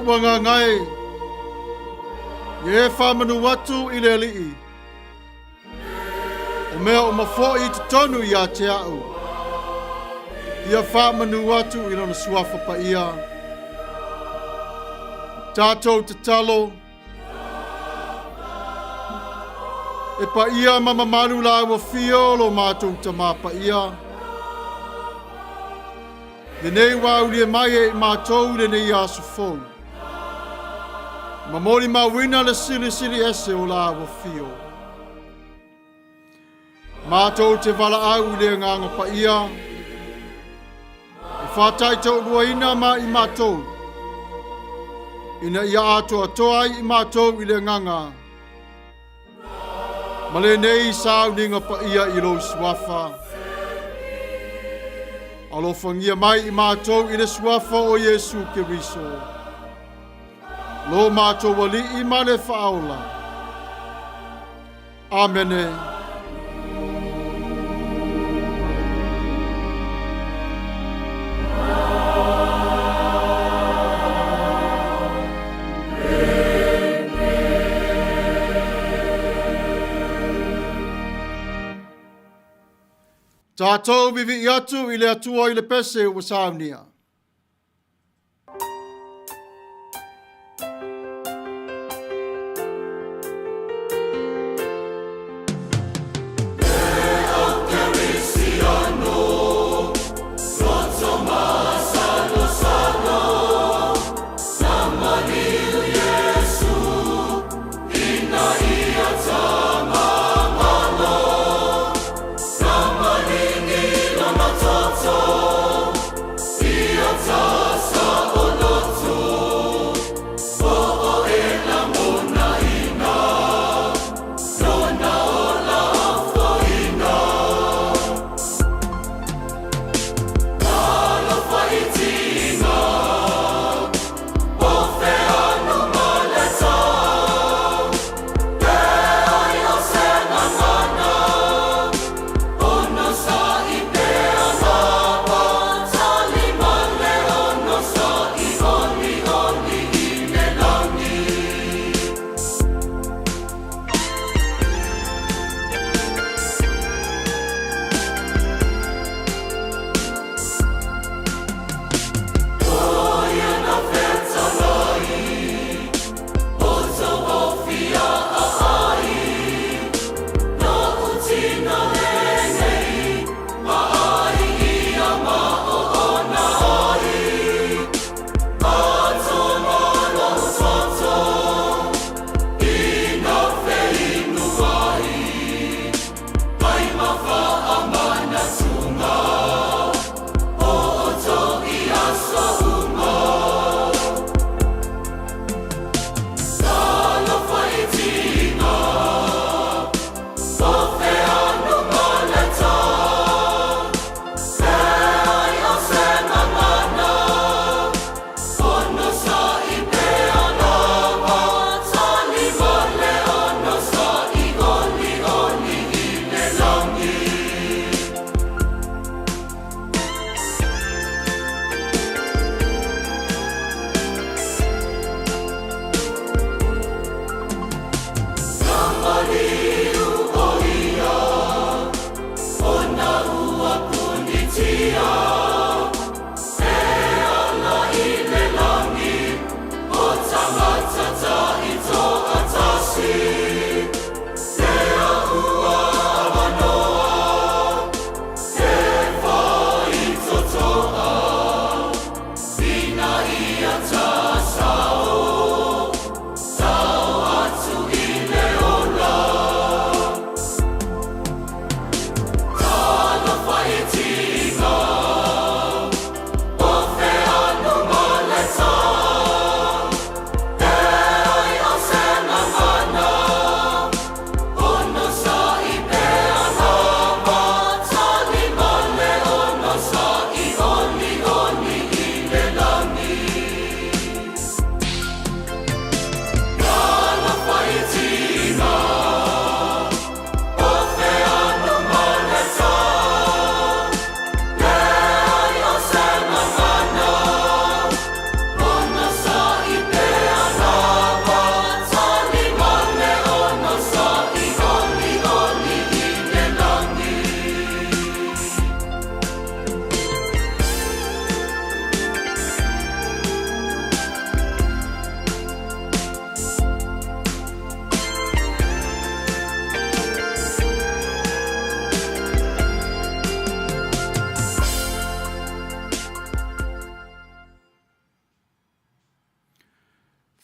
wanga ngai. Ye whamanu watu i le lii. O mea o mafo i te tonu i a te au. Ia whamanu watu i lona suafa pa ia. Tatou te talo. E pa ia mama manu la ua fio lo mātou ta mā pa ia. Le nei wau lia mai e mātou le nei asu fou. Mamori mawina le sili sili ese o la ua fio. Mātou te wala au le nganga pa ia. E whātai tau rua ina ma i mātou. Ina ia Atua toai i mātou i le nganga. Ma le nei Sauniga pa ia i lo suafa. Alo whangia mai i mātou i le suafa o Yesu Keriso. Lo mātou wali i male whaola. Amene. Tatou vivi i atu i le atua i le pese o Saunia. See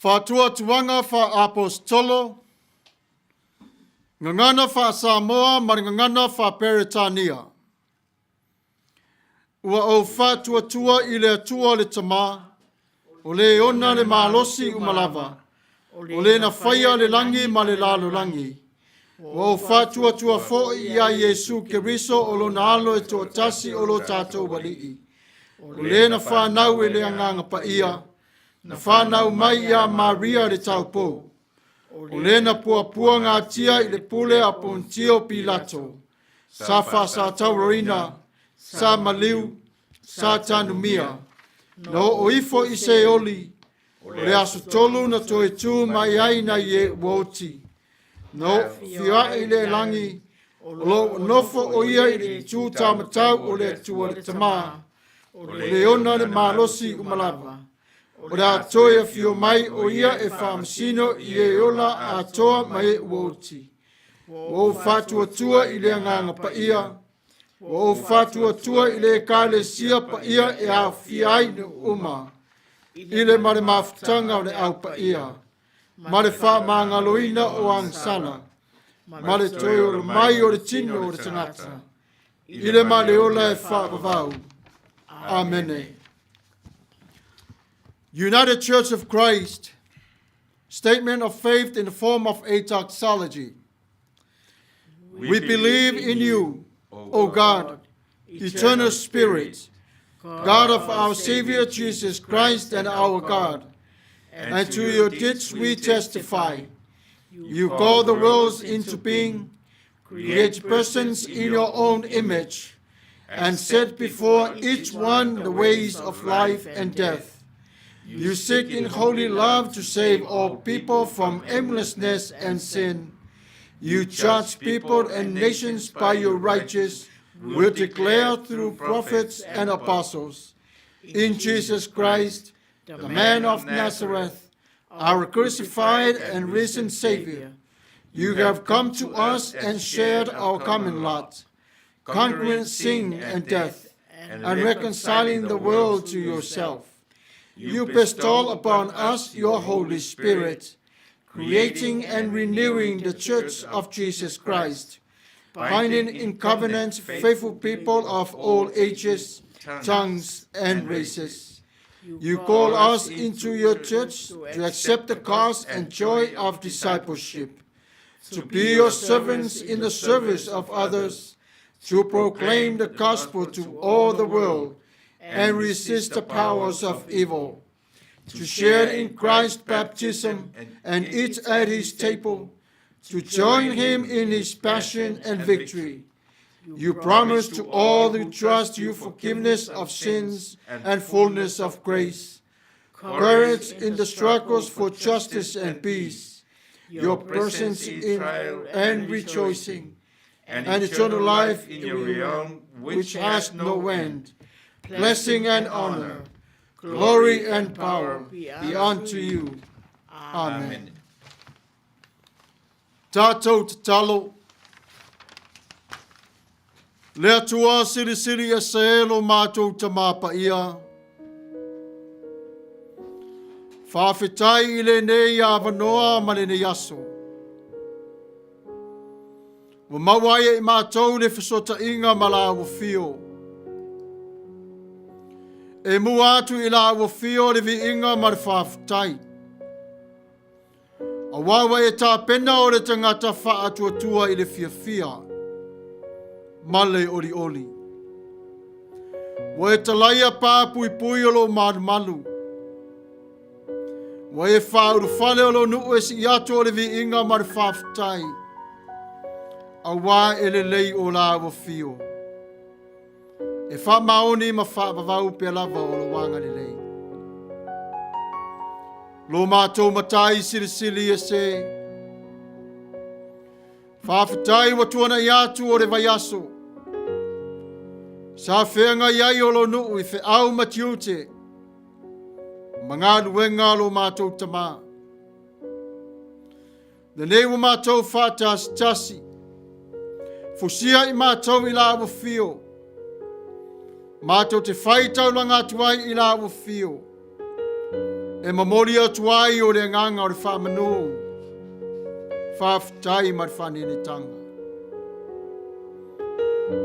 Fatua tuanga fa apostolo, ngangana fa Samoa, ngangana fa Peretania. Ua o fatua tua ile atua le tama, o le ona le malosi umalava, o le na faya le langi ma le lalo langi. Ua o fatua tua fo ia Yesu Keriso o lo nalo e to tasi o lo tatou walii. O le na whanau e le anganga pa ia, na whanau mai ia Maria le taupo. O le na pua ngā tia i le pule a Pontio Pilato. Sa wha sa taurina, sa maliu, sa tanumia. No o ifo i se oli, o le aso tolu na toe tū mai aina ye woti. No fia i le langi, o lo nofo o ia i le tū tamatau o le tua le tamā. O le ona le malosi umalava. O le atoia fio mai o ia e whaamsino i e ola atoa mai woti. O fatua tua i le anganga pa ia. O fatua tua i le kale sia pa ia e a fiai ne uma. I le mare mafutanga o le au pa ia. Mare wha mangaloina o angsana. Mare toi o le mai o le tino o le tangata. I le mare ola e wha bavau. Amen. United Church of Christ, statement of faith in the form of a doxology. We believe in you, O God, eternal Spirit, God of our Savior Jesus Christ and our God, and to your deeds we testify. You call the worlds into being, create persons in your own image, and set before each one the ways of life and death. You seek in holy love to save all people from aimlessness and sin. You judge people and nations by your righteous will declare through prophets and apostles. In Jesus Christ, the man of Nazareth, our crucified and risen Savior, you have come to us and shared our common lot, conquering sin and death, and reconciling the world to yourself. You bestow upon us your Holy Spirit, creating and renewing the Church of Jesus Christ, binding in covenant faithful people of all ages, tongues, and races. You call us into your church to accept the cost and joy of discipleship, to be your servants in the service of others, to proclaim the gospel to all the world, and resist the powers of evil, to share in Christ's baptism and eat at his table, to join him in his passion and victory. You promise to all who trust you forgiveness of sins and fullness of grace, courage in the struggles for justice and peace, your presence in trial and rejoicing, and eternal life in your realm which has no end. Blessing and honor, glory and power be unto you. Amen. Tatou tatalo, le atua siri e seelo mātou tamapa ia. Whawhetai i le nei a wanoa ma le nei aso. Wa mawai e mātou le whesota inga ma la wafio. E mua atu i la wafio le vi inga ma le whawhetai. A wawa e tā pena o le tangata wha atua i le fia. Male oli oli. Wa e talaia pā pui o lo malu. Wa e whauru whale o lo nuu e si atu o le vi inga ma le whawhetai. A wā e le lei o la wafio. E wha maoni ma wha vavau pe lava o lo wanga le lei. Lo mātou matai sili e se. Whawhetai wa tuana i atu o le vaiaso. Sa whenga iai o lo nuu i whe au matiute. Mga luenga lo mātou tamā. Le nei wa mātou whātasi. Fusia i mātou i la wafio. Mātou te Faitau langa tuai i la wafio. E mamoli atu ai o le nganga o le whamanu. Whaafitai ma le whanenetanga.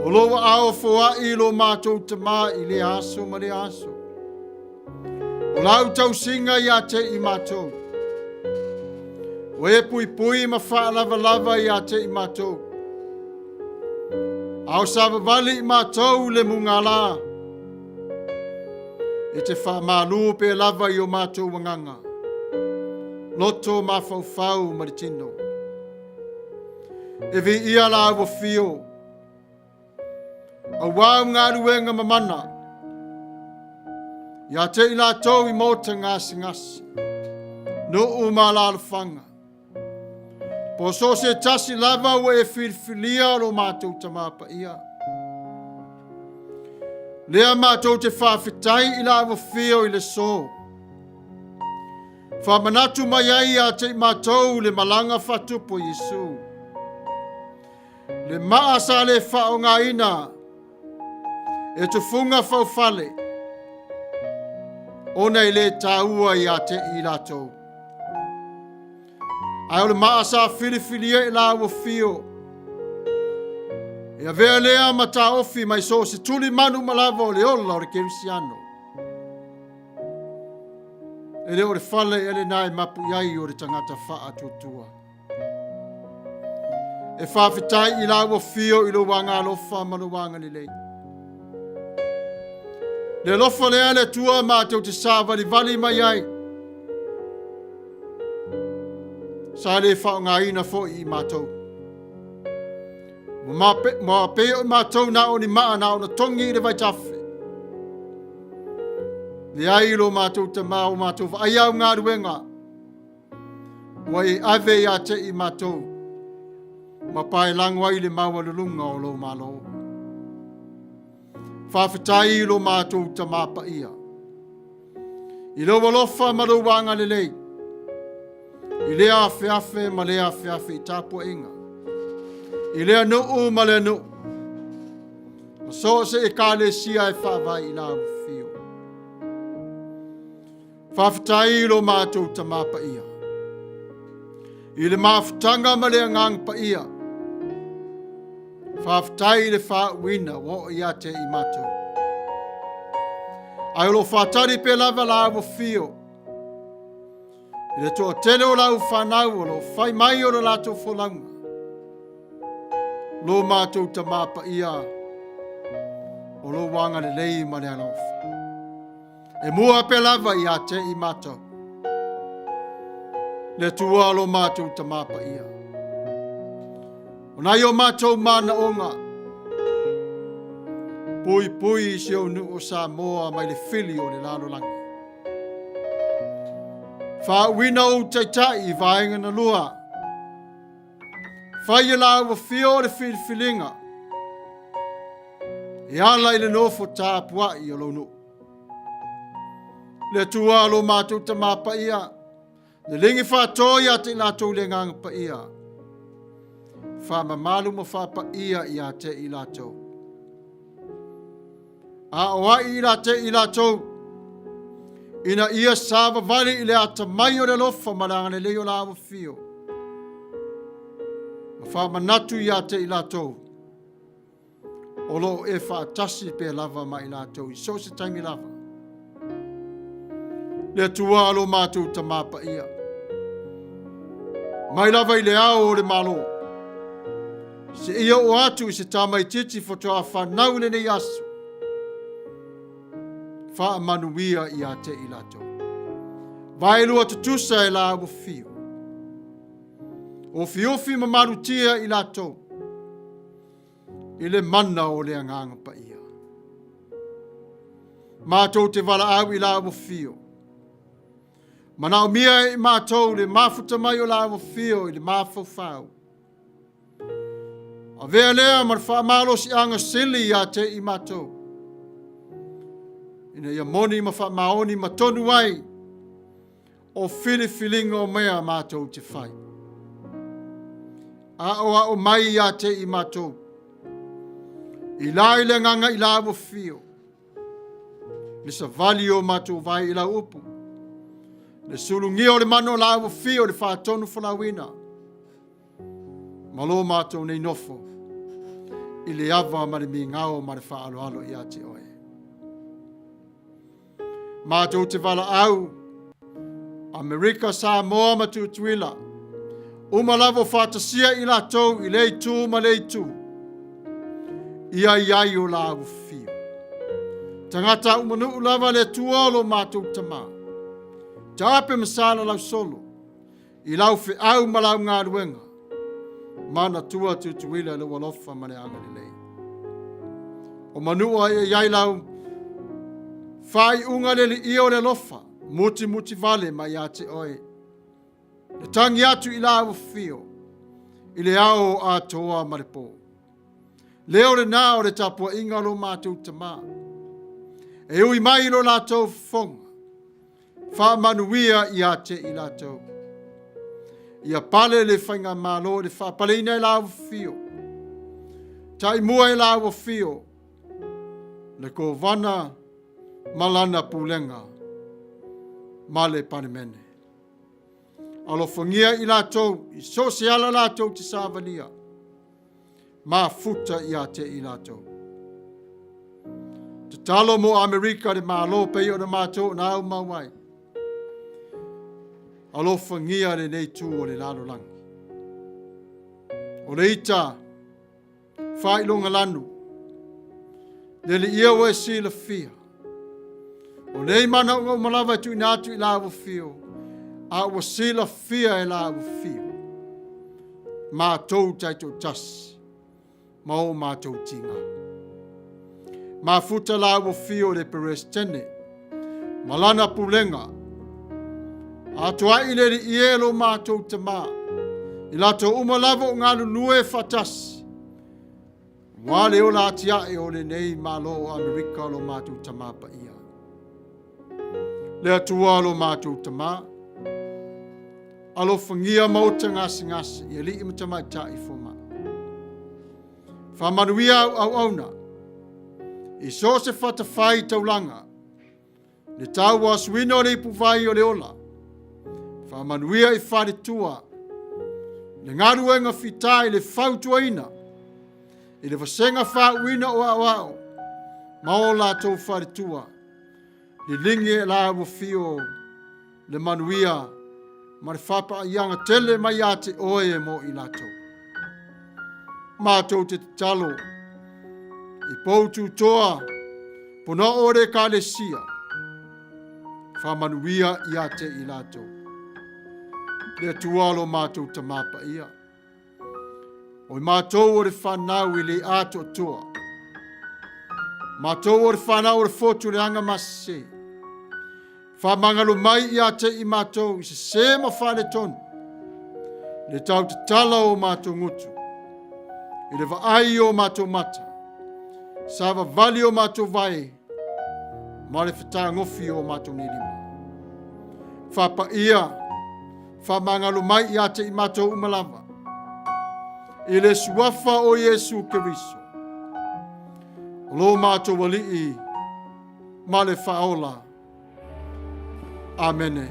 O loa ao fua i lo mātou te mā i le aso ma le aso. O lau tau singa i a te i mātou. O e pui pui ma wha lava lava i a te i mātou. Ao sava vali i mātou le munga la. E te wha mālu pe lava i o mātou wanganga. Loto ma whau ma le tino. E vi ia la wa fio. A wau ngā ruenga mamana. Ia te i la tau i mota ngasi ngasi. No u ma la whanga. Po so se tasi lava wa e whirwhilia lo mātou tamapa ia. Lea mātou te whawhitai i la wa fio i le so. Manatu mai ai a te mātou le malanga whatupo Yesu. Le maa sa le whao ngā ina. E tu funga whau whale. O nei le tāua i a te i latou. Ai o le maa sa whiriwhiria i la wa fio. E a vea lea mata ofi mai so se tuli manu malava o le ola o le kerisiano. E le o le whale e le nai mapu iai o le tangata wha tutua. E whawhitai i la wa fio i lo wanga lofa manu wanga li lei. Le lofa lea le tua mātou te sāwa li vali mai ai. Sa le whao ngā ina fo i mātou. Mua peo i mātou na o ni maa na o na tongi i le vai tawhi. Le ai lo mātou te mao mātou wha ai au ngā ruenga. Wa i ave i a te i mātou. Ma pai langwa i le maua lulunga o lo malo. Whawhitai i lo mātou te māpa ia. I lo walofa maruwanga le lei. I lea awhiawhi ma lea awhiawhi i Tapua'i. I lea nuu ma lea nuu. Ma so se e kāle sia e whawai i la fio. Whawhitai i lo mātou ta māpa ia. I le mawhutanga ma lea ngang pa ia. Whawhitai i le whawina wo i ate i mātou. Ai lo whatari pe lava la fio. I le toa tele o lau whanau o lo whai mai o lo lato wholanga. Lo mātou ta māpa ia. O lo wanga le lei ma le alofa. E mua pe lava i a te i mātou. Le tua lo mātou ta māpa ia. O nai o mātou mana onga. Pui pui si o nu o Samoa mai le fili o le lalo langi. Wha wina o taitai i vaenga na lua. Whai e la wa fio le filinga. E ala i le nofo Tapua'i o lono. Le tua lo mātou ta māpa ia. Le lingi whātoia te lātou le ngang pa ia. Wha mamalu ma whapa ia i a te i lātou. A oa i la te i lātou. Ina ia sāwa vali i le ata mai o le lofa maranga le leo la wa fio. Ma wha manatu i a te i lātou. O lo e wha atasi pe lava ma i lātou. I so se taimi lava. Le tua alo mātou ta māpa ia. Mai lava i le ao o le malo. Se ia o atu i se tamai titi fotoa whanau le nei asu. Wha Manuia i a te i lato. Vai lua tutusa e la wa fio. O fiofi ma marutia i lato. I le mana o le anganga pa ia. Mātou te wala au i la wa fio. Mana o mia i mātou le mafuta mai o la wa fio i le mafau fau. A vea lea mar wha malos i anga sili i a te i mātou. Ina ia moni ma wha maoni ma tonu ai. O filinga o mea mātou te whai. A o mai i a te i mātou. I lai le nganga i la wa fio. Nisa vali o mātou vai i la upu. Le sulungia o le mano la o fio le whaatonu whanawina. Malo mātou nei nofo. I le awa ma le mi ngao ma le whaaloalo i ate oe. Mātou te wala au. Amerika Samoa ma Tuilaepa. Umalawo whatasia i la tau i le tu ma le tu. Ia iai o la o fio. Tagata umanu ulawa le tuolo mātou tama. Tape masala lau solo. I lau fe au ma lau ngā ruenga. Mana tua tutuila le walofa ma le anga ni lei. O manua iai lau whai unga le li io le lofa. Muti vale ma ia te oe. Le tangi atu i la o fio. I le ao a toa ma le po. Leo le nā o le Tapua'i lo mātou tama. E ui mai lo lātou fonga. Wha Manuia i ate i lātou. Ia pale le whainga mālo le wha pale ina i lao fio. Tai mua i lao fio. Le ko vana malana pulenga. Male panemene. Alofongia i lātou. I sosiala lātou te sāvalia. Mafuta i ate i lātou. Te talo mo Amerika de mālo pei o na mātou na au mauai. Alofangia le nei tū o le lalo langi. O le ita, whailonga lanu. Le li ia we si la fia. O nei mana o malawa tu inatu i lawa fio. A wa si la fia i lawa fio. Mātou taito tas. Mau mātou tinga. Mafuta lawa fio le Peretania. Malana pulenga. Atua'i le li ielo mātou tama. I lato umalawa o ngā nue fatas. Wale o la tiae o le nei malo o Amerika lo mātou tama pa ia. Le atua lo mātou tama. Alo whangia mauta ngasi. I li ima tama i ta i foma. Manuia au auna. I so se whatawhai taulanga. Le tau wa suino le puvai o le ola. Manuia i wharetua. Le ngaruenga fitai le whautuaina. I le vasenga whauina o au. Mao la tau wharetua. Le lingi e la wafio. Le manuia. Ma le whapa a ianga tele mai ate oe mo i la tau. Mātou te talo. I poutu toa. Puna ore ka le sia. Manuia i ate i la tau. Le tualo mātou tamapa ia. O mātou o le whanau i le ato toa. Mātou o le whanau o le fotu le anga mase. Whamangalo mai i ate i mātou i se sema whane tonu. Le tau te tala o mātou ngutu. I le vaai o mātou mata. Sava vali o mātou vai. Ma le whatangofi o mātou nirima. Whapa ia. Whamangalo mai i ate i mātou umalawa. I le suafa o Yesu Keriso. Lo mātou wali i ma le whaola. Amene.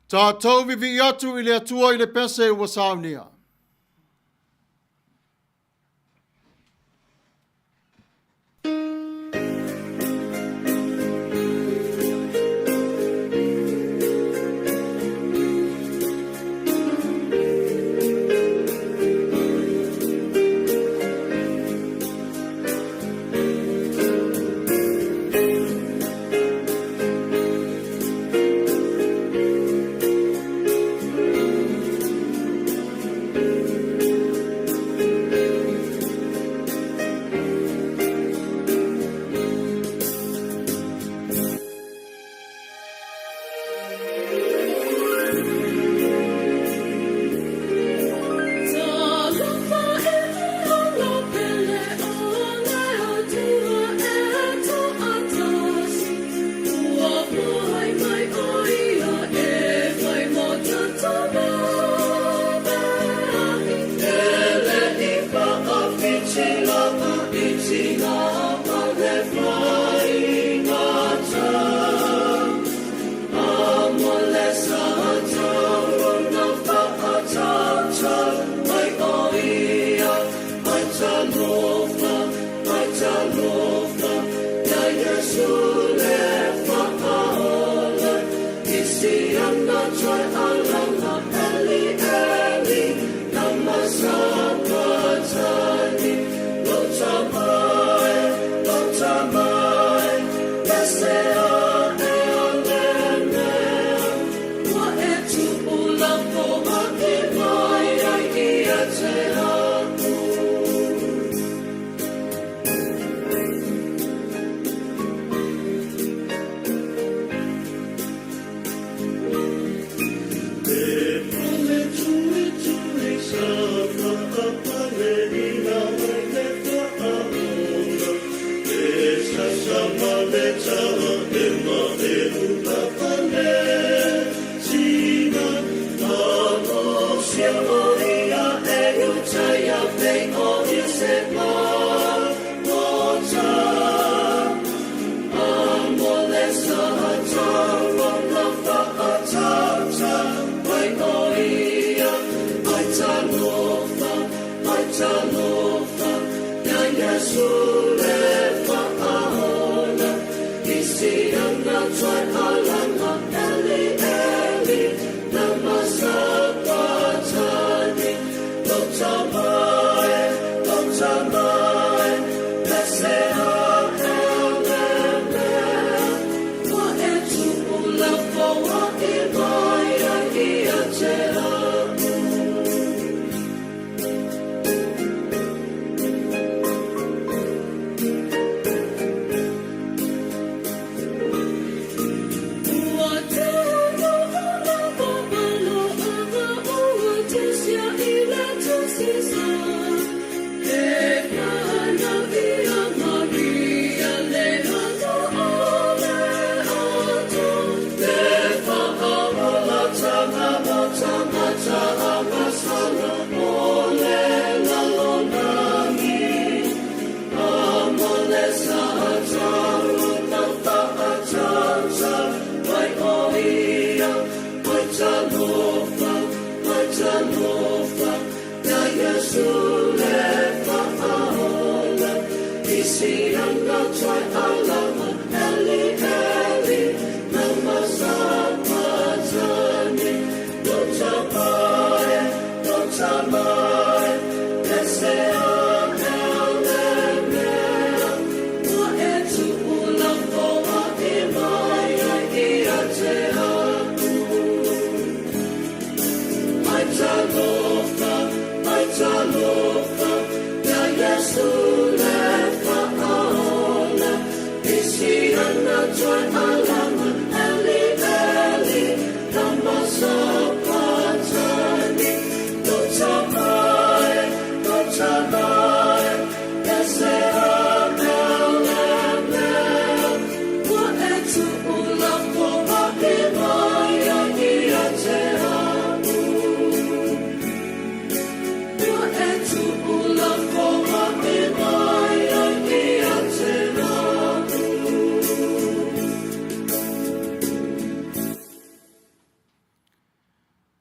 Tatou vivi atu i le atua i le pese ua Sauniga.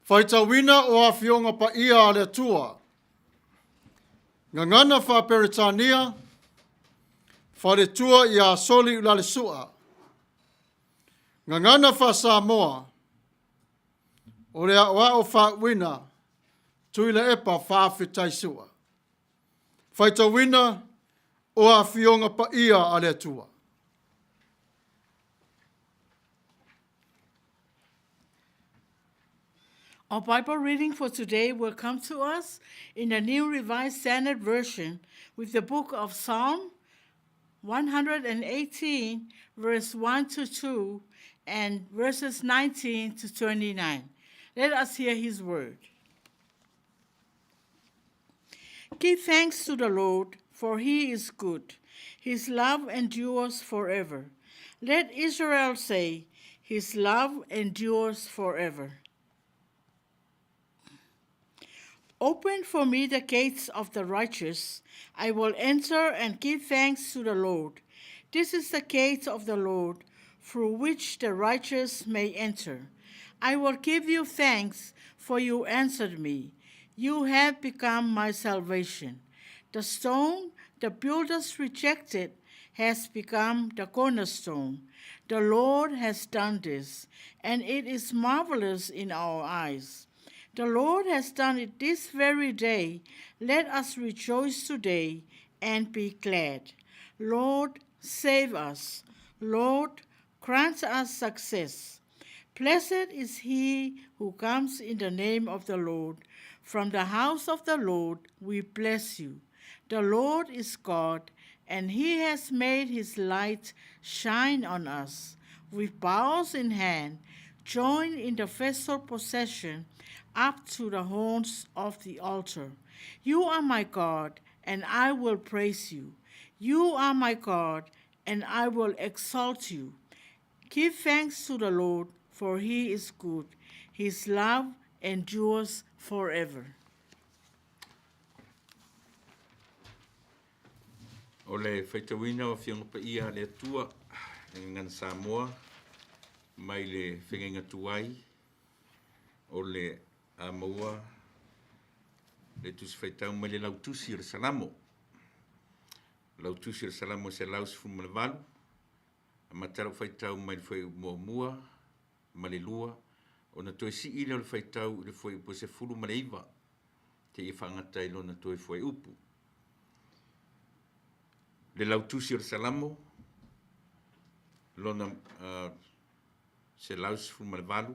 Faitauina o a fionga pa ia le tua. Gagana fa Peretania, fa le tua ia Soli Ulale sua. Gagana fa Samoa, o le awa o fa wina, Tuilaepa fa Faitau sua. Faitauina o a fionga pa ia a le tua. Our Bible reading for today will come to us in the New Revised Standard Version with the book of Psalm 118, verse 1 to 2, and verses 19 to 29. Let us hear his word. Give thanks to the Lord, for he is good. His love endures forever. Let Israel say, his love endures forever. Open for me the gates of the righteous. I will enter and give thanks to the Lord. This is the gate of the Lord, through which the righteous may enter. I will give you thanks, for you answered me. You have become my salvation. The stone the builders rejected has become the cornerstone. The Lord has done this, and it is marvelous in our eyes. The Lord has done it this very day. Let us rejoice today and be glad. Lord, save us. Lord, grant us success. Blessed is he who comes in the name of the Lord. From the house of the Lord we bless you. The Lord is God, and he has made his light shine on us. With bowls in hand, join in the festal procession up to the horns of the altar. You are my God, and I will praise you. You are my God, and I will exalt you. Give thanks to the Lord, for he is good. His love endures forever. O le whaitawina o Whiangapa'i a le Atua, ngan Samoa, mai le whengenga Tuai, o le Maua, le Tusi Faitau mai le Tusi le Salamo. Tusi le Salamo se lau sifu malavalu, a matara Faitau mai le whai mua, mai le lua, o na toi si ile o le Faitau le whai upo se fulu ma le iwa, te i whangata ilo na toi whai upu. Le Tusi le Salamo, lona se lau sifu malavalu,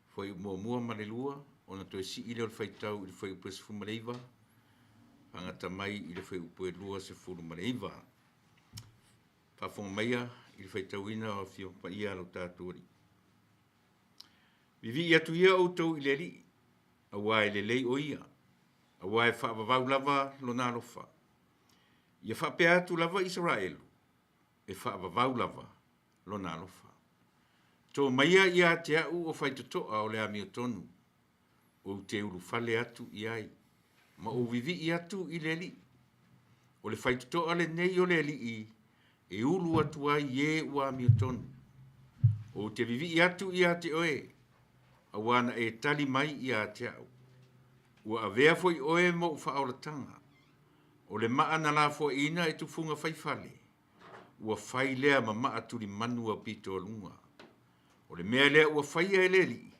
foi mua ma le lua, ona toi si ile o le Faitau i le whai upo se fulu ma le iwa, pangata mai i le whai upo e lua se fulu ma le iwa. Whafonga maia i le Faitauina o Whiangapa'i a lo tātori. Vivi atu ia outou i le li, a wae le lei o ia, a wae whaavavau lava lo nā lofa. Ia whapea atu lava Israelu, e whaavavau lava lo nā lofa. Tō maia ia te au o whaitotoa o le amio tonu, o te uru whale atu i ai, ma o vivi i atu i le li. O le whaitotoa le nei o le li i, e ulu atu ai e ua amio tonu. O te vivi i atu i a te oe, a wana e tali mai i a te au. Ua avea foi oe mo u whaoratanga. O le maa na la fo ina e tufunga whaifale. Ua whai lea ma maa turi manua pito lunga. O le mea lea ua whai e leli.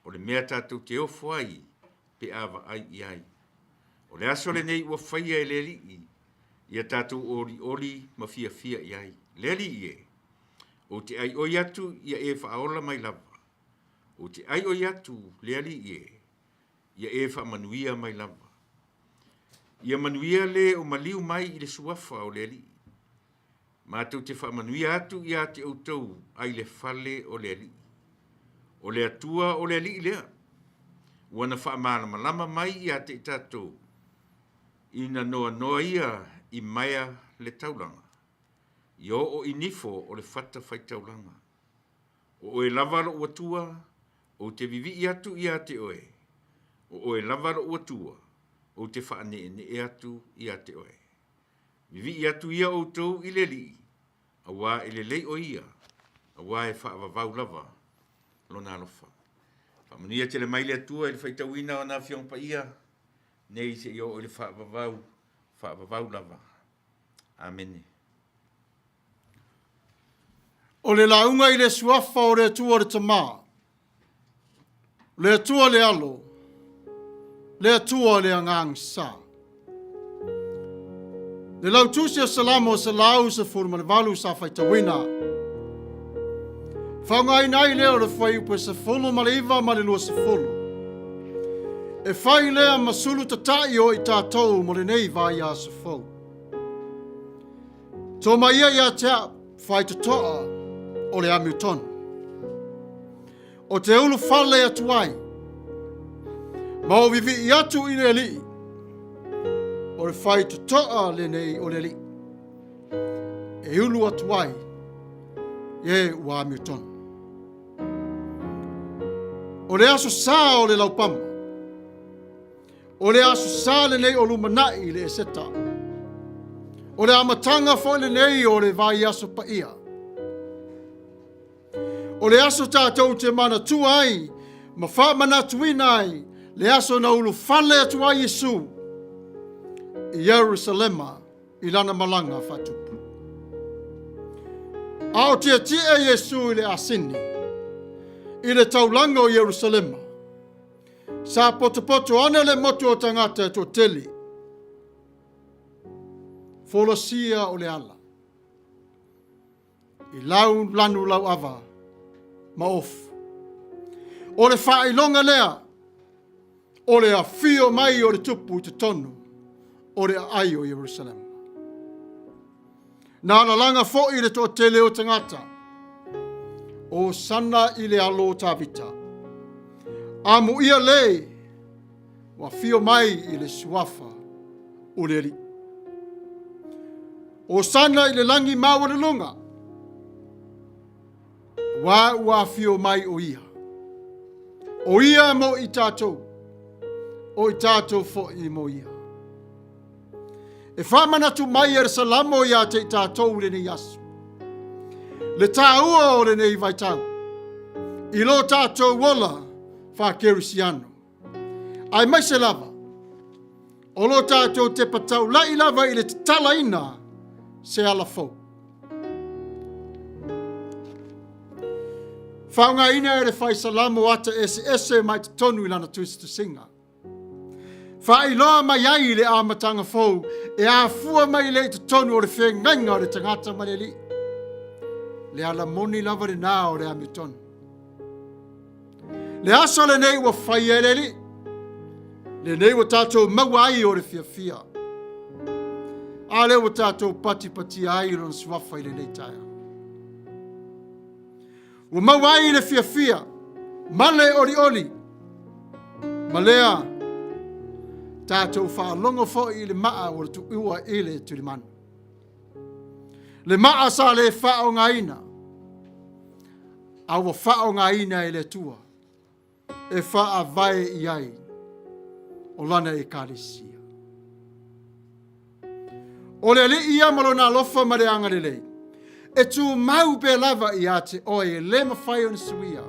O le mea tātou te ofo ai, pe awa ai i ai. O le aso le nei ua whai e leli i. Ia tātou ori ma fia i ai. Leli i e. O te ai oi atu ia e whaola mai lava. O te ai oi atu leli i e. Ia e wha manuia mai lava. Ia manuia le o maliu mai i le suafa o leli. Mātou te wha manuia atu ia te outou ai le fale o leli. O le atua o leli i lea. Wana wha malama mai ia te tātou. Ina noa ia i maia le taulanga. Io o inifo o le fata faitaulanga. O e lavaro ua tua, o te vivi i atu i a te oe. O e lavaro ua tua, o te whaane e atu i a te oe. Vivi i atu ia o tau i le li, a wā e le lei o ia, a wā e whaavavau lava, lo nā lofa. Whamanuia te le maile atua i le Faitauina o nā Whiangapa'i, nei se i o le whaavavau lava. Amen. O le launga i le suafa o le atua o le tamā. Le atua le alo. Le atua le angang sa. Le lau tusi a Salamo sa lau sa furma le valu sa Faitauina. Whaungai nai leo le whai upe sa fulu ma le iwa ma le lua sa fulu. E whai lea masulu tatai o i Tatou mo le nei vai a sa fulu. Tō mai ia tea whai toa o le amiu tonu. O te ulu whale atu ai. Ma o vivi i atu i le li. O le whai toa le nei o le li. E ulu atu ai. E ua amiu tonu. O le aso sā o le Laupama. O le aso sā le nei o lumanai le eseta. O le amatanga fo le nei o le vai aso paia. O le aso tātou te Manatu ai, ma wha Manatuina ai, le aso na ulu whale atu ai Yesu, i Yerusalema, i lana malanga whatupu. Ao tia Yesu i le asini, i le taulanga o Yerusalema, sa poto ana le motu o tangata to teli, folosia o le ala, i lau lanu lau ava, ma ofu. O le whailonga lea, o le awhio mai o le tupu te tonu, o le ai o Jerusalem. Nā langa fo i le to tele o tangata, o sana i le alo tavita. Amu ia le, wa fio mai i le suafa o le li. O sana i le langi mawalulunga. Wa fio mai o ia. O ia mo i tātou. O i tātou fo i mo ia. E whamanatu mai e salamo ia te i tātou le ni yasu. Le tāua o le nei Faitau. I lo tātou wola whakerisiano. Ai mai se lava. O lo tātou te patau lai lava i le Tatalaina se ala fau. Whaunga ina e le whai salamo ata ese mai te tonu i lana tusi tu singa. Whai loa mai ai le amatanga fau e a fua mai le te tonu o le whengainga o le tangata mareli. Le ala moni lava le nā o le ami tonu. Le aso le nei wa whai e le li. Le nei wa tātou maua ai o le fia. A le wa tātou pati ai o le swafa i le nei taia. Wa maua ai le fia. Male oli. Malea. Tātou whaalongo fo i le maa o le tu ua i le tu le manu. Le maa sa le whao ngā ina. A wa whao ngā ina i le tua. E wha vai i ai. O lana e kālisia. O le li ia malo nā lofa ma le anga le lei. E tu mau pe lava i ate oe le mawhai o ni suia.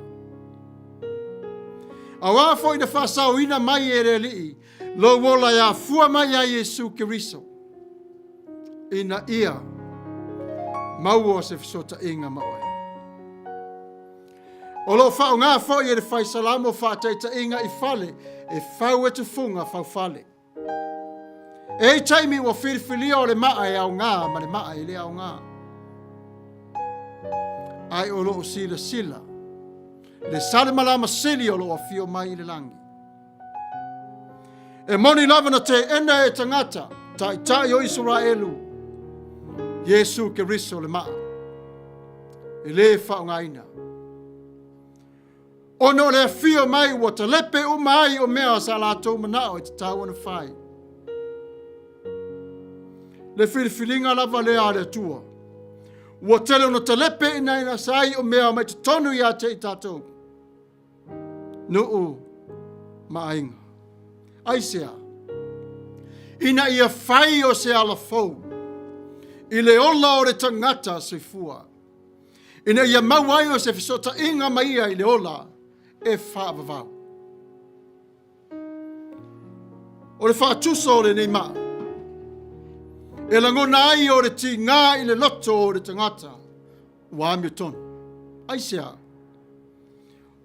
A wafo i na whasau ina mai e le li. Lo wola ia fua mai a Yesu Kiriso. Ina ia. Mau o se fisota inga maoe. O lo whao ngā fo i e le whai salamo whāteita inga i fale. E whau e tu funga whau fale. E taimi wa whiriwhilia o le maa e au ngā. Ma le maa e le au ngā. Ai o lo o sila. Le sale malama sili o lo o fio mai i le langi. E moni lava na te ena e tangata. Tai o Israelu. Yesu Kiriso le maa. E le whao ngā ina. Ono le fio mai wa te lepe o mai o mea sa lātou manao e te tau ana whai. Le whiriwhilinga lava le a le tua. Wa tele ono te lepe ina ina sai o mea mai te tonu i a te i tātou. Nuu maainga. Aisea. Ina ia whai o se ala fau. I le ola o le tangata se fua. Ina ia mawai o se fisota inga maia i le ola. E whaavavau. O le whaatuso o le nei maa. E langona ai o le ti ngā i le loto o le tangata. Wa amio tonu. Aisea.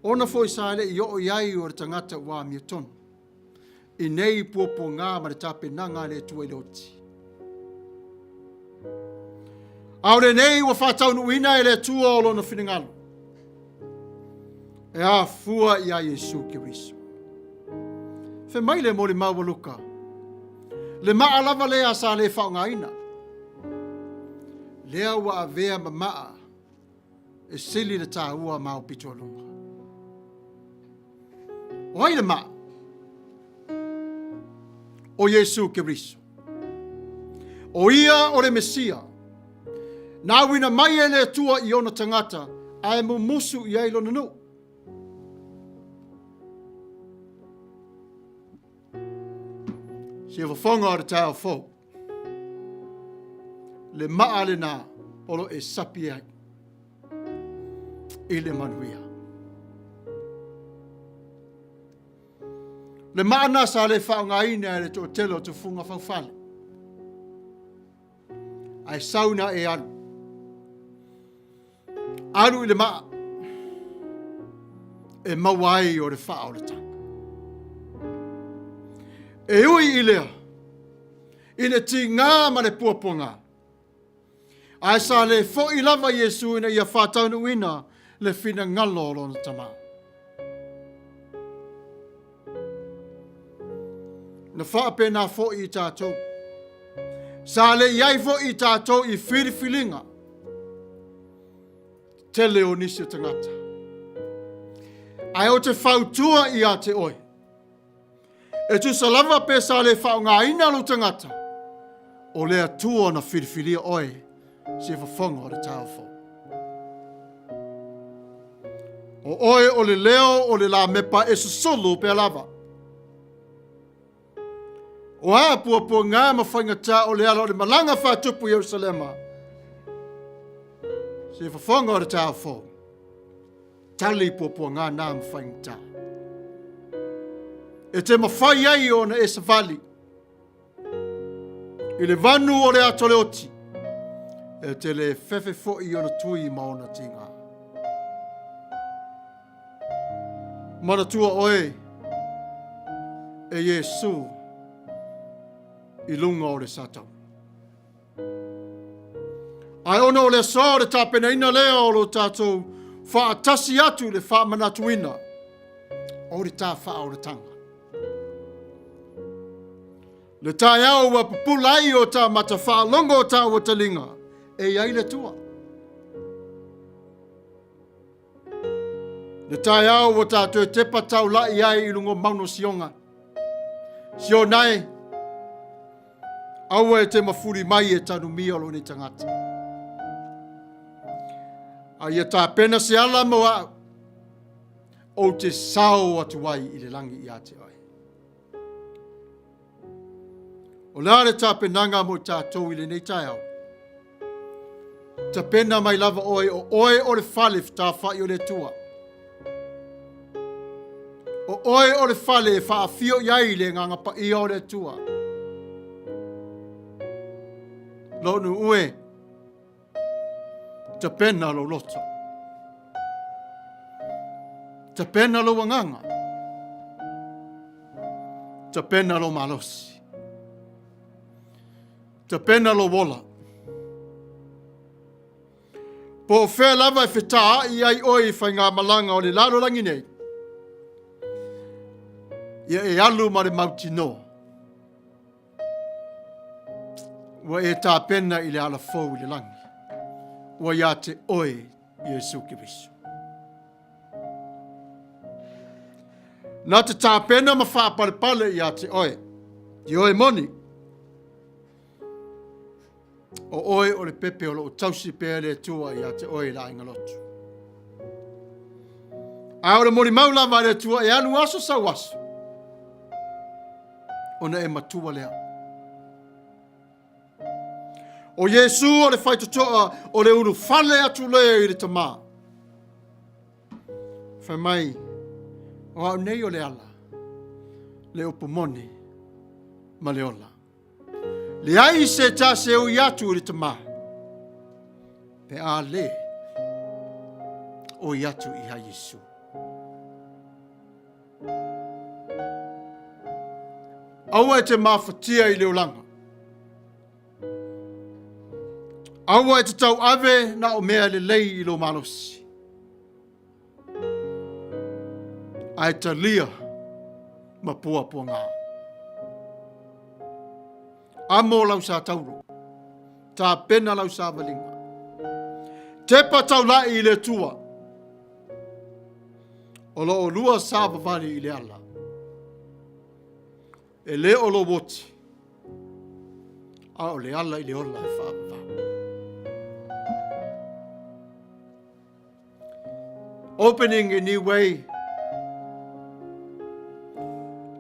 Ona foi sa le i o iai o le tangata wa amio tonu. I nei puopo ngā ma le tape nanga le tua i loti. Au le nei wa whātau nuina i le tua o lona whiningalu. E a fua i a Yesu Kiriso. Fe mai le mo le mawaluka. Le maa lava lea sa le whao ngā ina. Lea wa a vea ma maa. E sili le tā ua mao pito alunga. O ai le maa. O Yesu Kiriso. O ia o le Mesia. Nā wina mai e le tua i ona tangata. Ai mu musu i ai lona nu. Se whawhonga o le tāo fō. Le maa le nā olo e sapi ai. I le Manuia. Le maa nā sa le whaonga ina e le tō telo tu funga whawhale. Ai sauna e anu. Anu i le maa. E mawai o le whao le taka. E ui i lea, i le ti ngā ma le puaponga. Ai sa le fo i lava Yesu ina ia whātaunu ina le whina ngalo o lona tama. Na whaape nā fo i tātou. Sa le iai fo i tātou i whiriwhilinga. Te leo nisi o tangata. Ai o te whautua i a te oi. E tu salava pe sa le whao ngā ina lo tangata. o le atua na whiriwhiria oe se whawhonga o le tāwhau. O oe o le leo o le la mepa e susulu pe lava. O a pua ngā mawhainga tā o le ala o le malanga whātupu Yerusalema. Se whawhonga o le tāwhau. Tali pua ngā nā mawhainga tā. E te mawhai ai o na e savali. I le vanu o le ato le oti. E te le fefe fo'i o na tui maona tinga. Manatua oe e Yesu i lunga o le satau. Ai ono o le so le tapena ina leo o lo tatou whaatasi atu le wha manatuina o le tā wha o le tanga. Le tai au wa pupulai o tā matawha longo o tā watalinga e iai le tua. Le tai au o tātou te patau la iai i lungo mauno sionga. Sio nai, aua e te mafuri mai e tanu mia lo ni tangata. A ia tā pena se ala moa o te sao atu wai i le langi i ate oi. O la le tā penanga mo tātou i le nei tai au. Ta pena mai lava oe o le whalif tā whai o le tua. O oe o le whale e whaafio iai le nganga pa i o le tua. Lonu ue, ta pena lo loto. Ta pena lo wanganga. Ta pena lo malosi. Ta pena lo wola. Po whea lava e whitaa i ai oi whai ngā malanga o le laro langi nei. Ia e alu ma le mauti no. Wa e tā pena i le ala fau i le langi. Wa ia te oe Iesu Kirisu. Nā te tā pena ma whāpare pale ia te oe. Te oe moni. O oe o le pepe o lo tausi pēr le tua ia te oe la inga lotu. A o le mori maulama le tua e anu aso sa waso. Ona e matua lea. O Yesu o le whaitutoa o le unu whale atu lea i le tamā. Whai mai, o au nei o le ala, le upumoni ma le ola. Le ai se ta se o iatu i le tamā. Pe a le o iatu i ha Yesu. Aua e te mawhatia i leo langa. Aua e te tau ave na o mea le lei i lo malosi. Ai ta lia ma pua ngā. Amo lau sa tauro. Ta pena lau sa valinga. Te patau lai i le tua. O lo o lua sa vavani i le ala. E le o lo woti. A o le ala i le ola e whaapa. Opening a new way.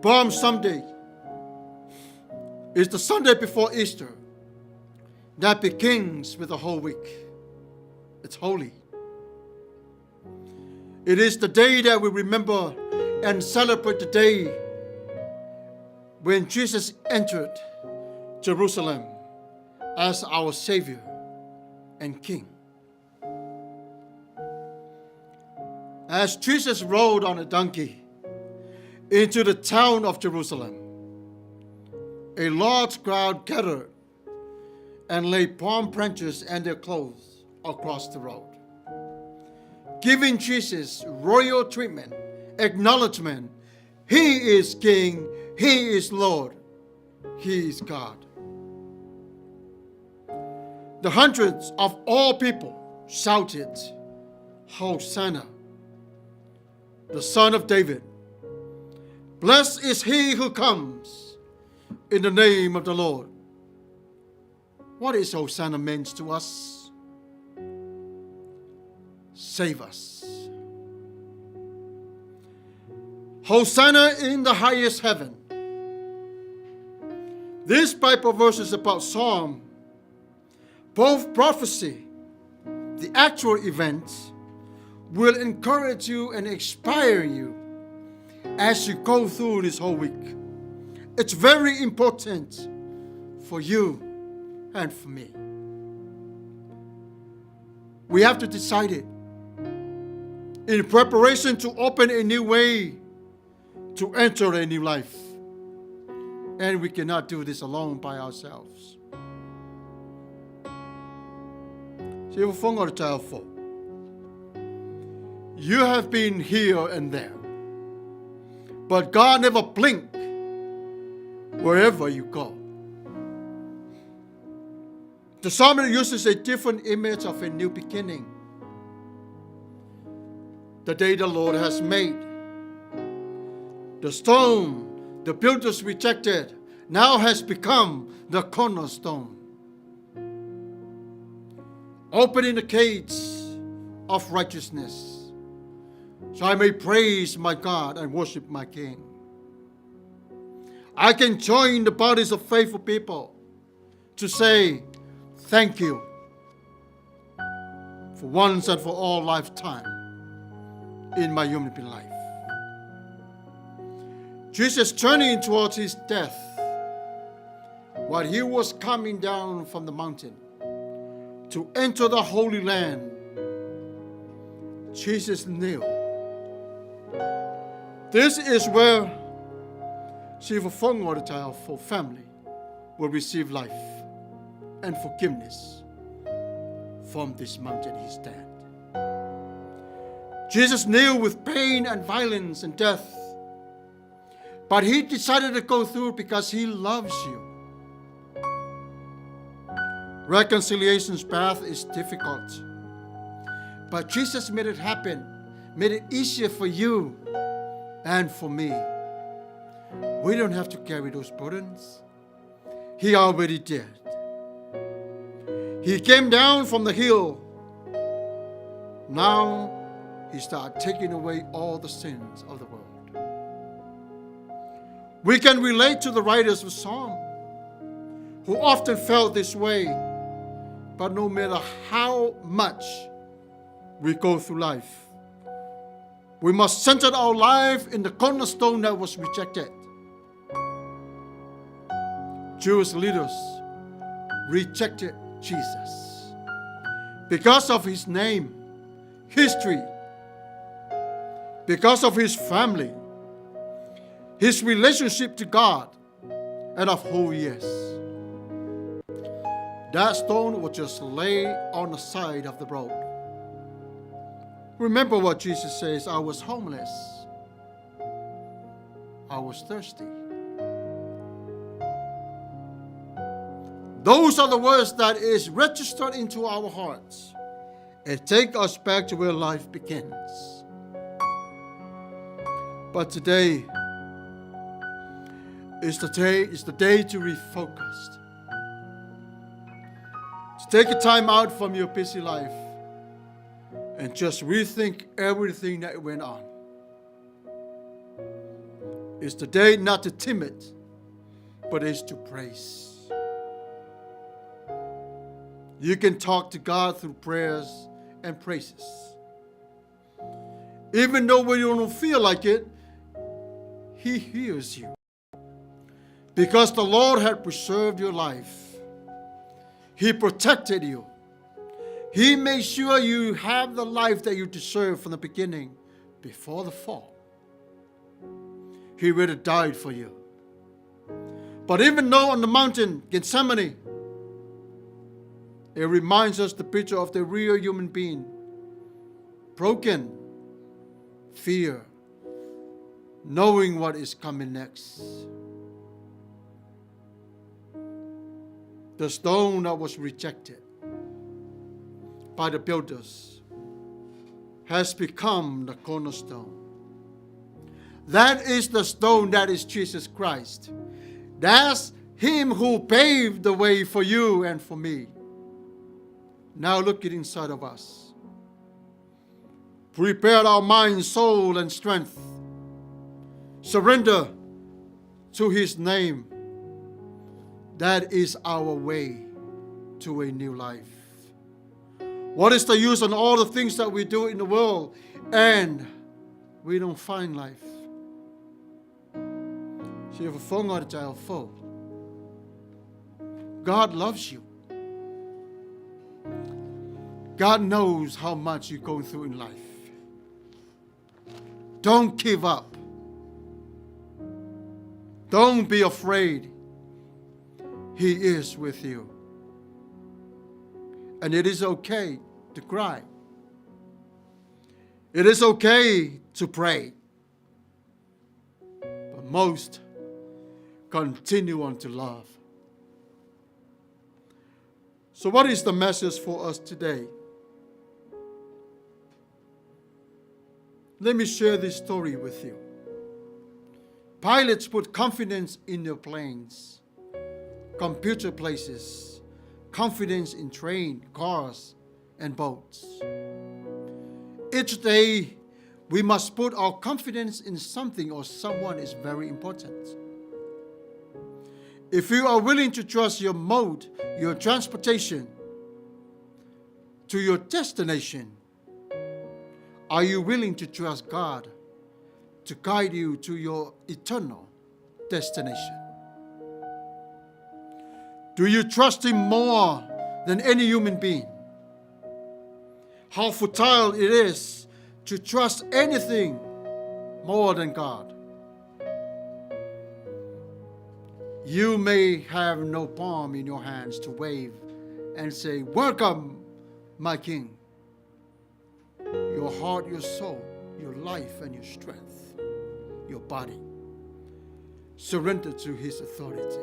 Palm Sunday is the Sunday before Easter that begins with a whole week. It's holy. It is the day that we remember and celebrate the day when Jesus entered Jerusalem as our Savior and King. As Jesus rode on a donkey into the town of Jerusalem, a large crowd gathered and laid palm branches and their clothes across the road, giving Jesus royal treatment, acknowledgement. He is King, He is Lord, He is God. The hundreds of all people shouted, Hosanna, the Son of David. Blessed is he who comes in the name of the Lord. What is Hosanna means to us? Save us. Hosanna in the highest heaven. This Bible verse is about Psalm, both prophecy, the actual events, will encourage you and inspire you as you go through this whole week. It's very important for you and for me. We have to decide it in preparation to open a new way to enter a new life. And we cannot do this alone by ourselves. You have been here and there, but God never blinked wherever you go. The psalmist uses a different image of a new beginning. The day the Lord has made. The stone the builders rejected now has become the cornerstone. Opening the gates of righteousness, so I may praise my God and worship my King. I can join the bodies of faithful people to say thank you for once and for all lifetime in my human being life. Jesus journeying towards his death, while he was coming down from the mountain to enter the Holy Land, Jesus knew this is where for family will receive life and forgiveness from this mountain he stand. Jesus knew with pain and violence and death, but he decided to go through because he loves you. Reconciliation's path is difficult, but Jesus made it happen, made it easier for you and for me. We don't have to carry those burdens. He already did. He came down from the hill. Now he started taking away all the sins of the world. We can relate to the writers of Psalm, who often felt this way. But no matter how much we go through life, we must center our life in the cornerstone that was rejected. Jewish leaders rejected Jesus because of his name, history, because of his family, his relationship to God, and of who he is. That stone was just lay on the side of the road. Remember what Jesus says, I was homeless. I was thirsty. Those are the words that is registered into our hearts and take us back to where life begins. But today is the day to refocus. To take a time out from your busy life and just rethink everything that went on. It's the day not to timid, but it's to praise. You can talk to God through prayers and praises. Even though when you don't feel like it, he hears you. Because the Lord had preserved your life. He protected you. He made sure you have the life that you deserve from the beginning, before the fall. He really died for you. But even though on the mountain, Gethsemane, it reminds us the picture of the real human being. Broken, fear, knowing what is coming next. The stone that was rejected by the builders has become the cornerstone. That is the stone that is Jesus Christ. That's Him who paved the way for you and for me. Now look it inside of us. Prepare our mind, soul, and strength. Surrender to His name. That is our way to a new life. What is the use on all the things that we do in the world and we don't find life? God loves you. God knows how much you're going through in life. Don't give up. Don't be afraid. He is with you. And it is okay to cry. It is okay to pray. But most, continue on to love. So what is the message for us today? Let me share this story with you. Pilots put confidence in their planes, computer places, confidence in train, cars, and boats. Each day, we must put our confidence in something or someone is very important. If you are willing to trust your mode, your transportation, to your destination, are you willing to trust God to guide you to your eternal destination? Do you trust Him more than any human being? How futile it is to trust anything more than God. You may have no palm in your hands to wave and say, "Welcome, my King." Your heart, your soul, your life, and your strength, your body, surrender to His authority.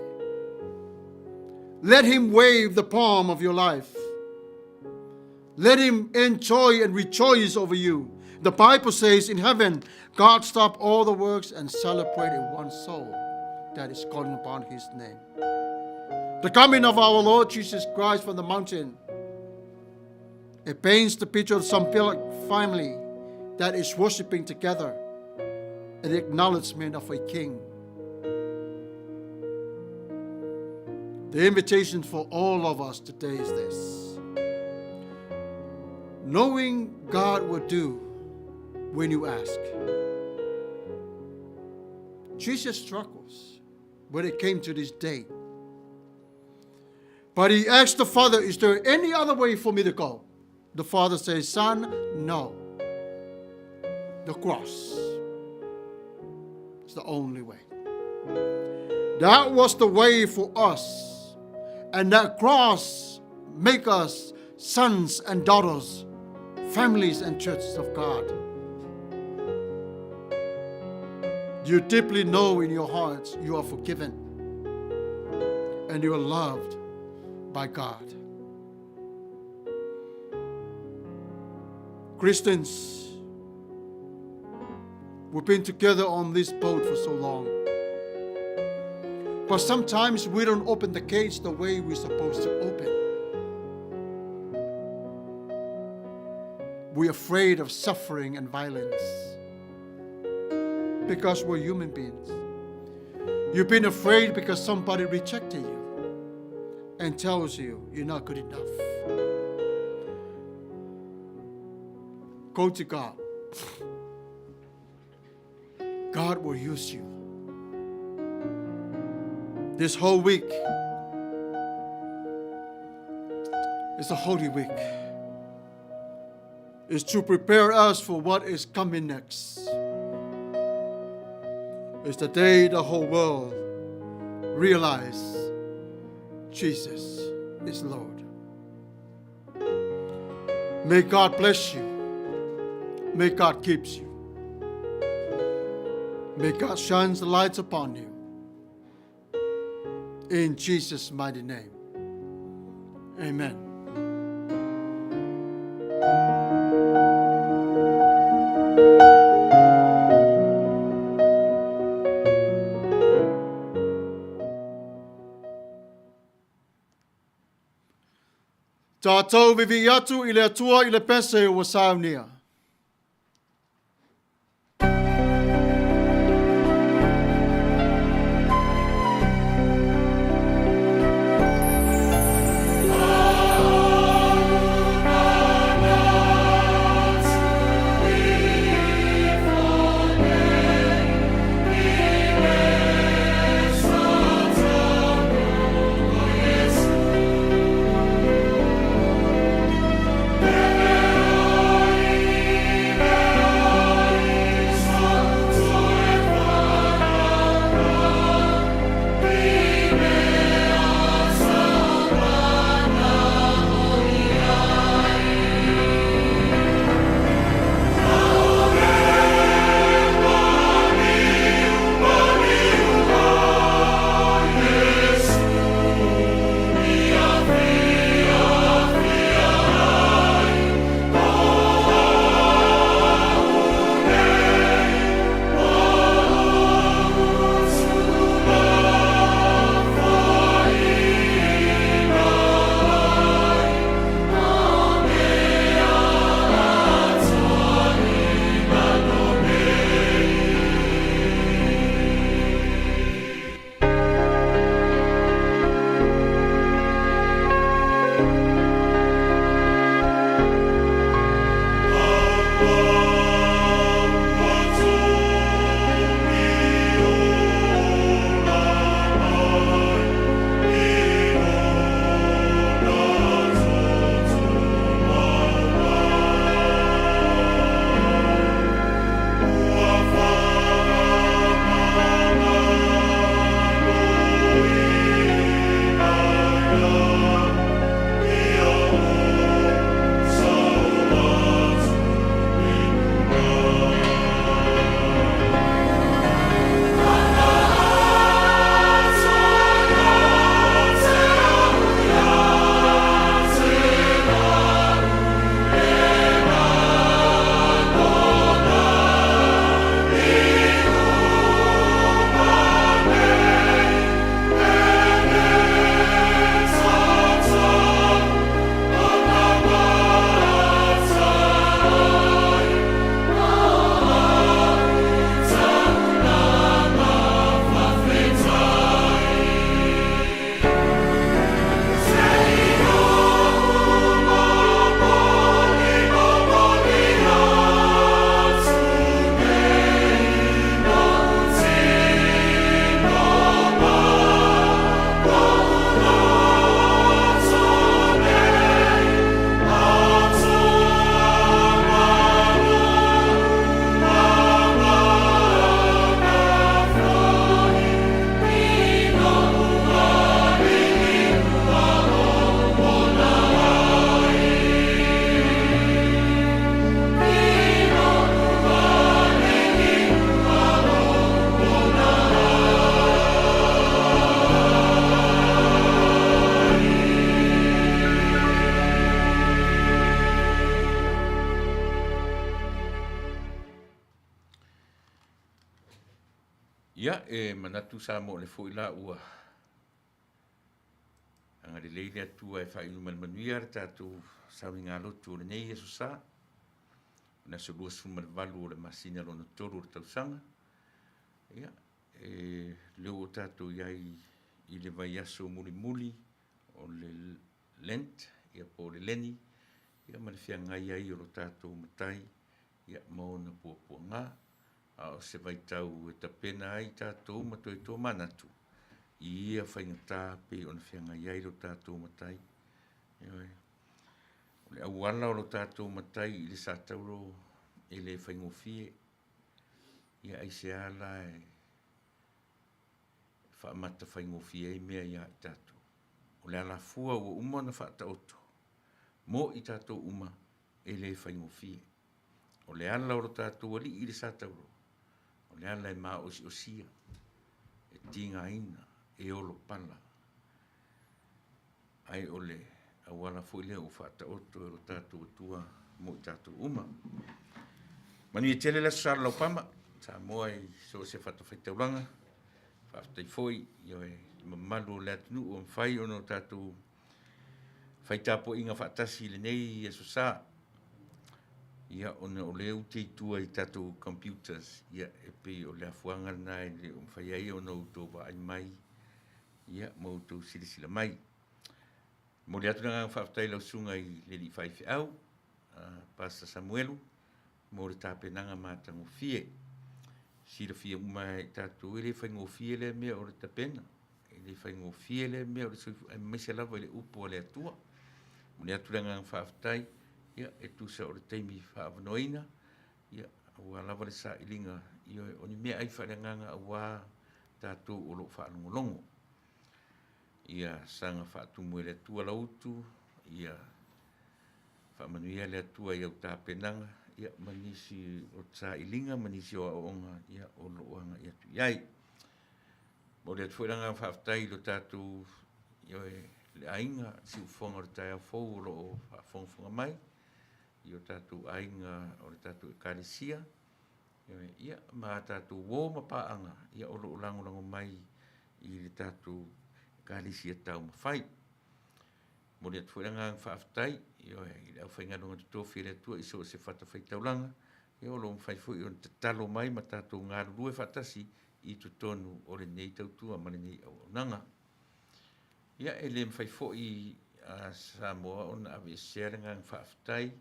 Let Him wave the palm of your life. Let Him enjoy and rejoice over you. The Bible says in heaven, God stopped all the works and celebrated one soul that is calling upon His name. The coming of our Lord Jesus Christ from the mountain, it paints the picture of some family that is worshiping together, an acknowledgement of a king. The invitation for all of us today is this: knowing God will do when you ask. Jesus struggles when it came to this day. But He asked the Father, "Is there any other way for me to go?" The Father says, "Son, no. The cross is the only way." That was the way for us. And that cross make us sons and daughters, families and churches of God. You deeply know in your hearts you are forgiven and you are loved by God. Christians, we've been together on this boat for so long. But sometimes we don't open the gates the way we're supposed to open. We're afraid of suffering and violence because we're human beings. You've been afraid because somebody rejected you and tells you you're not good enough. Go to God. God will use you. This whole week is a holy week. It's to prepare us for what is coming next. It's the day the whole world realizes Jesus is Lord. May God bless you. May God keep you. May God shine the lights upon you. In Jesus' mighty name. Amen. Tatou vivi atu i le atua i le pese ua Sauniga. Ia e Manatu Samoa le fo ila ua. Anga le leile atua e whai uma le Manuia re tātou Sauniga Lotu o le nei e so sa. Na so lua suma le valu o le masina lona toru o le tausanga. Ia e leo o tātou iai i le vai aso muli muli o le Lent, ia po le leni. Ia ma le whiangai ai o lo tātou matai. Ia mo na pua ngā. A o se Faitau e tapena ai tātou mato e tō Manatu. Ia whaingatā pe o na whiangai ai lo tātou matai. O le Auala o lo tātou matai i le sātauro e le whaingofie. Ia ai se ala e whaamata whaingofie e mea ia i tātou. O le ala fua o uma na whaataoto. Mo i tātou uma e le whaingofie. O le ala o lo tātou ali i le sātauro. O le ala e maa osia. E tinga ina. E olo pala. Ai o le Auala fo ile o whaataoto e lo tātou atua mo i tātou uma. Mani e tele la sara Laupama. Samoa i so se whaitaulanga. Whaatai foi. Io e mamalu o le atunu o mwhai o no tātou Faitapo inga whaatasi le nei Yesu sa. Ia ona o leu te tua I tatou computers. Ia e pe o le afuanga nai le whaiai o nou tō wa ai mai. Ia mo tō silisila mai. Mo le atu nga whaatai lau sunga I le li Faitau. Pastor Samuelu. Mo le tāpenanga mātango fie. Sila fie umai tatou ele whaingo fie le mea o le tapena. Ele whaingo fie le mea o le soifu. Ai maise lava le upo o le atua. Mo le atu nga whaatai. Ia e tusa o le teimi whaavanoina. Ia ua lava le sa ilinga. Ia o ni mea ai whaarenganga awa tatou o lo whaanongolongo. Ia sanga whaatumu le atua Lautu. Ia whaamanuia le atua I au tāpenanga. Ia manisi o sa ilinga, manisi o aonga. Ia o loanga ia tu iai. Mo le atuiranga whaatai lo tatou ia le ainga si ufonga o tai au fou o lo whaafonga mai. Ia tatou ainga o le tatou ekalisia. Ia ma tatou wō mapaanga. Ia o lo lango mai I le tatou ekalisia tau mawhai. Mo le atuiranga whaatai. Ia le au whainganonga te tofi le atua iso se whata Faitaulanga. Ia o lo mwhaifo I o te talo mai ma tatou ngā rurue whatasi I tu tonu o le nei tautua ma le nei au nanga. Ia e le mwhaifo I Samoa o na awe searenga whaatai.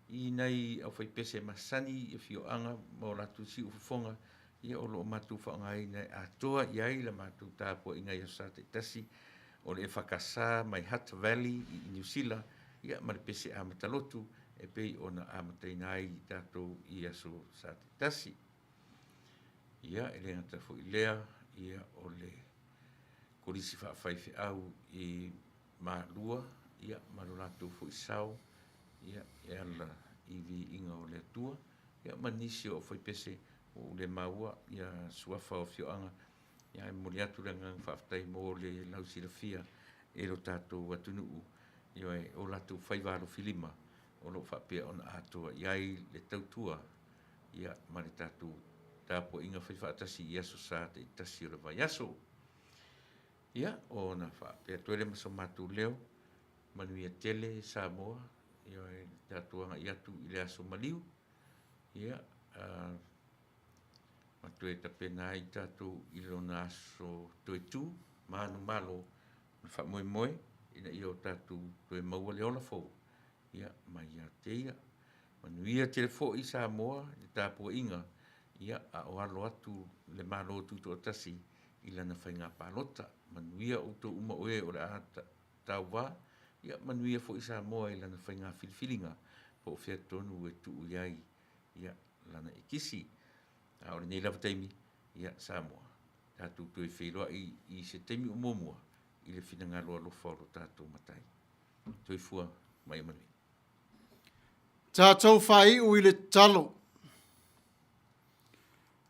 I nei au whaipese masani I fioanga mo la tusi ufufonga. Ia o lo matu whaongai nei Atua iai la matu Tapua'i ngai o sa te tasi. O le whakasa mai Hutt Valley I New Zealand. Ia ma le pese amata Lotu e pei ona amatainai tatou I aso sa te tasi. Ia e le ngata fo I lea, ia o le korisi whaafaife au I maalua, ia marolatou fo I sao, ia e ala I vi inga o le atua, ia manisi o whaipese o le maua, ia suafa o fioanga, ia e mori atu rengang whaaftai mo le lausilafia e lo tatou watunuu. Ia o latu whaiwaro filima o lo whapea ona Atua iai le tautua ia ma le tatou Tapua'i inga whaiwhaatasi I aso sa te tasi o le vai aso. Ia o na whapea tuele maso matu leo Manuia tele Samoa ia e tatuanga I atu I le aso maliu. Ia matue tapena I tatou I lona aso toetu manu malo whamoe moe. Ina I o tatou toe maua le ola fou. Ia mai ia teia. Manuia te le fo I Samoa, le Tapua'i inga. Ia a o alo atu le malo tu to tasi I lana whainga palota. Manuia o to uma oe o le a tauwa. Ia manuia fo I Samoa I lana whainga filifilinga. Po fia tonu e tu iai. Ia lana ikisi. A ore nei lava taimi. Ia Samoa. Tatou toe whailoa I se taimi umomua. I le whina ngā loa lofa o lo tātou matai. Toi fua mai manui. Tātou whai ui le talo.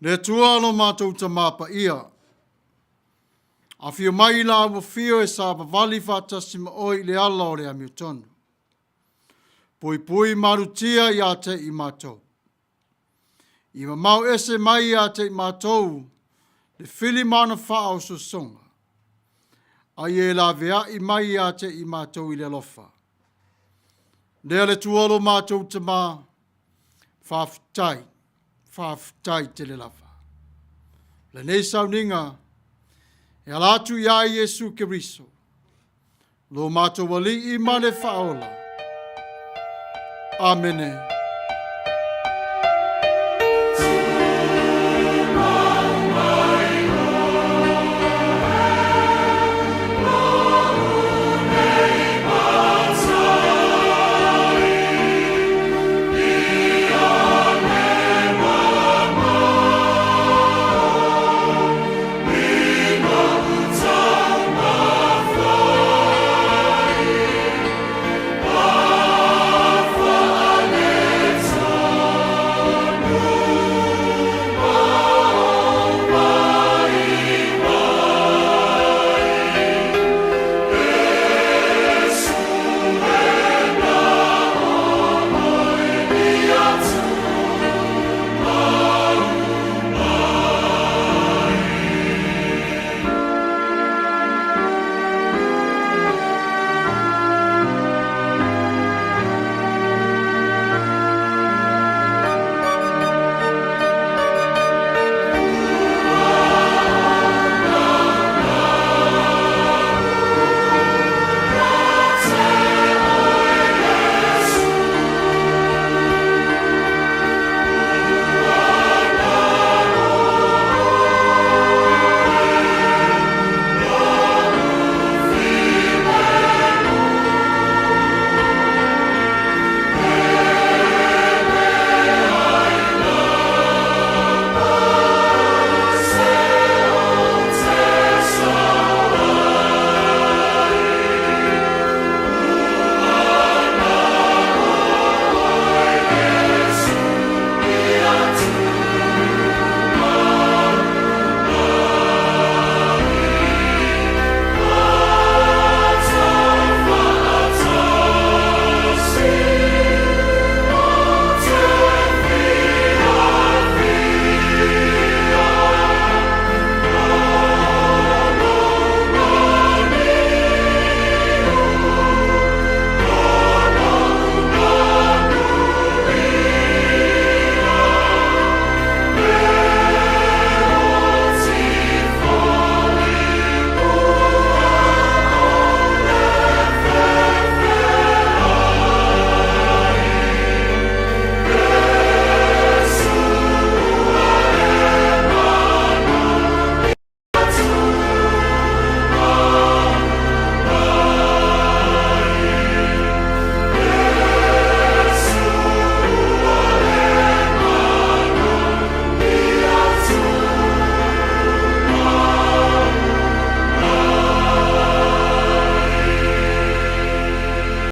Le tua lo mātou ta māpa ia. A whio mai la wa whio e sa wawali whātasi ma oi le ala o le amiu tonu. Pui pui marutia I a te I mātou. I ma mau ese mai I a te I mātou. Le whili mana wha o so songa. Ai e la vea I mai a te I mātou I le lofa. Lea le tuolo mātou te mā, whaafitai te le lafa. Le nei Sauniga, e alatu ia Yesu Keriso, lo mātou wali I male whaola. Amene.